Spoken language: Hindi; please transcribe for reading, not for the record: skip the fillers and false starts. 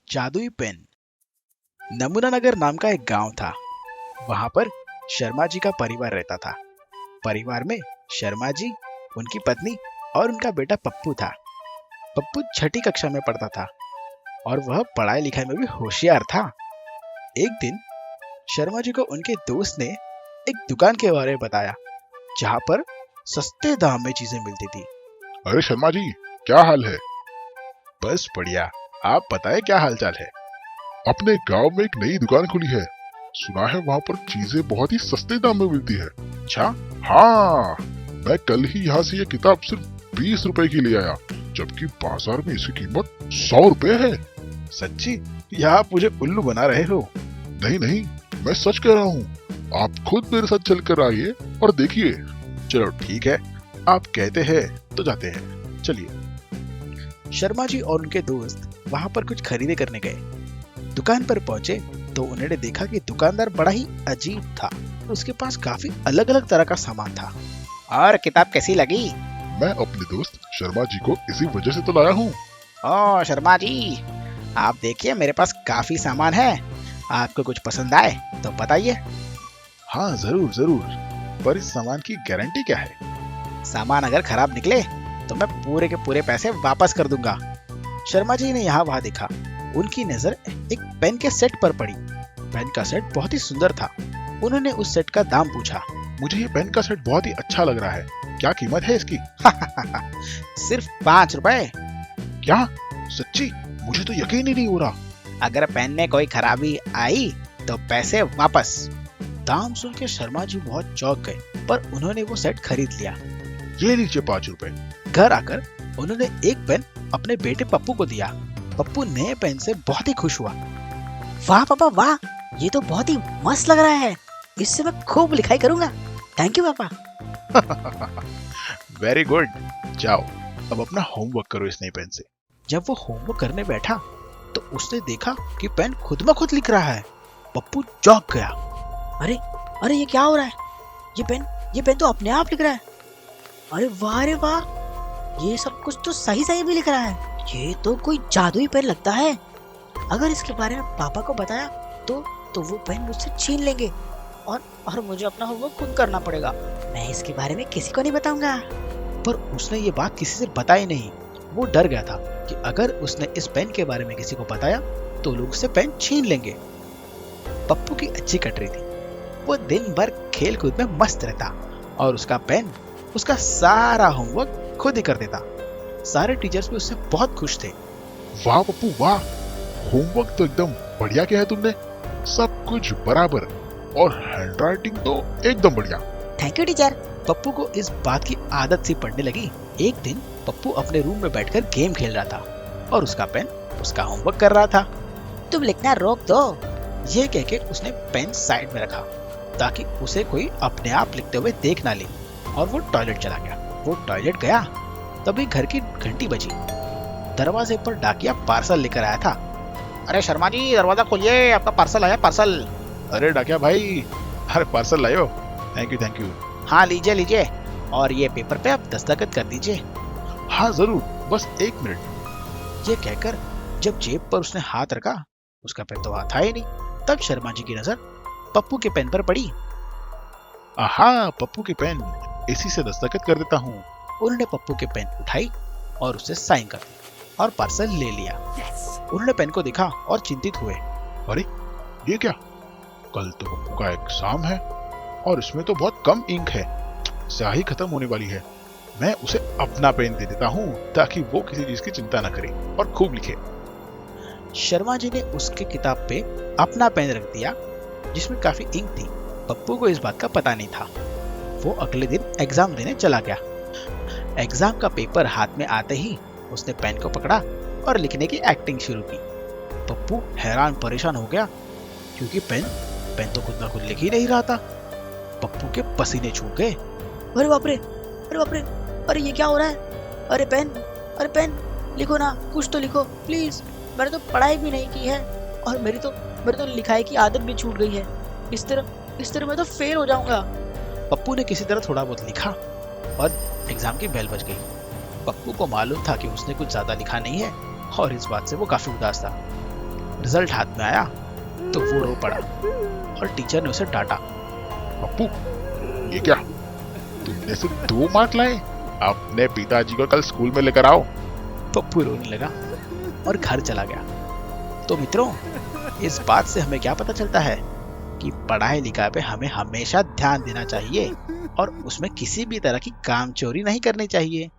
जादुई पेन। नमूना नगर नाम का एक गांव था। वहां पर शर्मा जी का परिवार रहता था। परिवार में शर्मा जी, उनकी पत्नी और उनका बेटा पप्पू था। पप्पू छठी कक्षा में पढ़ता था और वह पढ़ाई लिखाई में भी होशियार था। एक दिन शर्मा जी को उनके दोस्त ने एक दुकान के बारे में बताया जहां पर सस्ते दाम में चीजें मिलती थी। अरे शर्मा जी, क्या हाल है? बस बढ़िया, आप बताएं क्या हालचाल है। अपने गांव में एक नई दुकान खुली है। सुना है वहाँ पर चीजें बहुत ही सस्ते दाम में मिलती है। अच्छा, हाँ, मैं कल ही यहाँ से ये किताब सिर्फ 20 रुपए की ले आया, जबकि बाजार में इसकी कीमत 100 रुपए है। सच्ची? या आप मुझे उल्लू बना रहे हो? नहीं नहीं, मैं सच कह रहा हूँ। आप खुद मेरे साथ चल कर आइए और देखिए। चलो ठीक है, आप कहते हैं तो जाते हैं, चलिए। शर्मा जी और उनके दोस्त वहां पर कुछ खरीदे करने गए। दुकान पर पहुंचे तो उन्होंने देखा कि दुकानदार बड़ा ही अजीब था। उसके पास काफी अलग अलग तरह का सामान था। और किताब कैसी लगी? मैं अपने दोस्त शर्मा जी को इसी वजह से तो लाया हूँ। ओ शर्मा जी, आप देखिए मेरे पास काफी सामान है। आपको कुछ पसंद आए तो बताइए। हाँ जरूर जरूर, पर इस सामान की गारंटी क्या है? सामान अगर खराब निकले तो मैं पूरे के पूरे पैसे वापस कर दूंगा। शर्मा जी ने यहाँ वहाँ देखा। उनकी नजर एक पेन के सेट पर पड़ी। पेन का सेट बहुत ही सुंदर था। उन्होंने उस सेट का दाम पूछा। मुझे ये पेन का सेट बहुत ही अच्छा लग रहा है, क्या कीमत है इसकी? सिर्फ 5 रुपए। क्या? सच्ची? मुझे तो यकीन ही नहीं हो रहा। अगर पेन में कोई खराबी आई तो पैसे वापस। दाम सुन के शर्मा जी बहुत चौंक गए, पर उन्होंने वो सेट खरीद लिया। ये लीजिए 5 रुपए। घर आकर उन्होंने एक पेन अपने बेटे पप्पू को दिया। पप्पू नए पेन से बहुत ही खुश हुआ। वाह पापा वाह, ये तो बहुत ही मस्त लग रहा है। इससे मैं खूब लिखाई करूंगा। थैंक यू पापा। Very good. जाओ अब अपना होमवर्क करो इस नए पेन से। जब वो होमवर्क करने बैठा तो उसने देखा कि पेन खुद ब खुद लिख रहा है। पप्पू चौंक गया। अरे अरे, ये क्या हो रहा है? ये पेन तो अपने आप लिख रहा है। अरे वाह रे वाह, ये सब कुछ तो सही सही भी लिख रहा है। ये तो कोई जादुई पेन लगता है। अगर इसके बारे में पापा को बताया तो वो पेन मुझसे छीन लेंगे और मुझे अपना होमवर्क खुद करना पड़ेगा। मैं इसके बारे में किसी को नहीं बताऊंगा। पर उसने ये बात किसी से बताई नहीं। वो डर गया था कि अगर उसने इस पेन के बारे में किसी को बताया तो लोग उससे पेन छीन लेंगे। पप्पू की अच्छी कट रही थी। वो दिन भर खेल कूद में मस्त रहता और उसका पेन उसका सारा होमवर्क खुद ही कर देता। सारे टीचर्स भी उससे बहुत खुश थे। वाह पप्पू वाह, होमवर्क तो एकदम बढ़िया किया है तुमने। सब कुछ बराबर और हैंडराइटिंग तो एकदम बढ़िया। Thank you teacher. पप्पू को इस बात की आदत सी पड़ने लगी। एक दिन पप्पू अपने रूम में बैठकर गेम खेल रहा था और उसका पेन उसका होमवर्क कर रहा था। तुम लिखना रोक दो। ये कह के उसने पेन साइड में रखा ताकि उसे कोई अपने आप लिखते हुए देख ना ले, और वो टॉयलेट चला गया। वो टॉयलेट गया तभी घर की घंटी बजी। दरवाजे पर डाकिया पार्सल लेकर आया था। अरे शर्मा जी, दरवाजा खोलिए, आपका पार्सल आया, पार्सल। अरे डाकिया भाई, अरे पार्सल लायो। Thank you. हाँ लीजिए लीजिए, और ये पेपर पे आप दस्तखत कर दीजिए। हाँ जरूर, बस 1 मिनट। ये कहकर जब जेब पर उसने हाथ रखा, उसका पेन तो वहां था ही नहीं। तब शर्मा जी की नजर पप्पू के पेन पर पड़ी। आहा, पप्पू की पेन, इसी से दस्तखत कर देता हूँ। उन्होंने पप्पू के पेन उठाई और उसे साइन कर दी और पार्सल ले लिया। उन्होंने पेन को देखा और चिंतित हुए। अरे ये क्या? कल तो पप्पू का एग्जाम है और इसमें तो बहुत कम इंक है। स्याही खत्म होने वाली है। मैं उसे अपना पेन दे देता हूँ ताकि वो किसी चीज की चिंता न करे और खूब लिखे। शर्मा जी ने उसके किताब पे अपना पेन रख दिया जिसमें काफी इंक थी। पप्पू को इस बात का पता नहीं था। वो अगले दिन एग्जाम देने चला गया। एग्जाम का पेपर हाथ में आते ही उसने पेन को पकड़ा और लिखने की एक्टिंग शुरू की। पप्पू हैरान परेशान हो गया क्योंकि पेन तो खुद ना खुद लिख ही नहीं रहा था। पप्पू के पसीने छूट गए। अरे बाप रे, अरे बाप रे, अरे ये क्या हो रहा है? अरे पेन लिखो ना, कुछ तो लिखो प्लीज। मैंने तो पढ़ाई भी नहीं की है और मेरी तो लिखाई की आदत भी छूट गई है। इस तरह मैं तो फेल हो जाऊंगा। पप्पू ने किसी तरह थोड़ा बहुत लिखा और एग्जाम की बेल बज गई। पप्पू को मालूम था कि उसने कुछ ज्यादा लिखा नहीं है और इस बात से वो काफी उदास था। रिजल्ट हाथ में आया तो वो रो पड़ा और टीचर ने उसे डांटा। पप्पू, ये क्या, तुमने सिर्फ 2 मार्क लाए? अपने पिताजी को कल स्कूल में लेकर आओ। पप्पू रोने लगा और घर चला गया। तो मित्रों, इस बात से हमें क्या पता चलता है कि पढ़ाई लिखाई पे हमें हमेशा ध्यान देना चाहिए और उसमें किसी भी तरह की कामचोरी नहीं करनी चाहिए।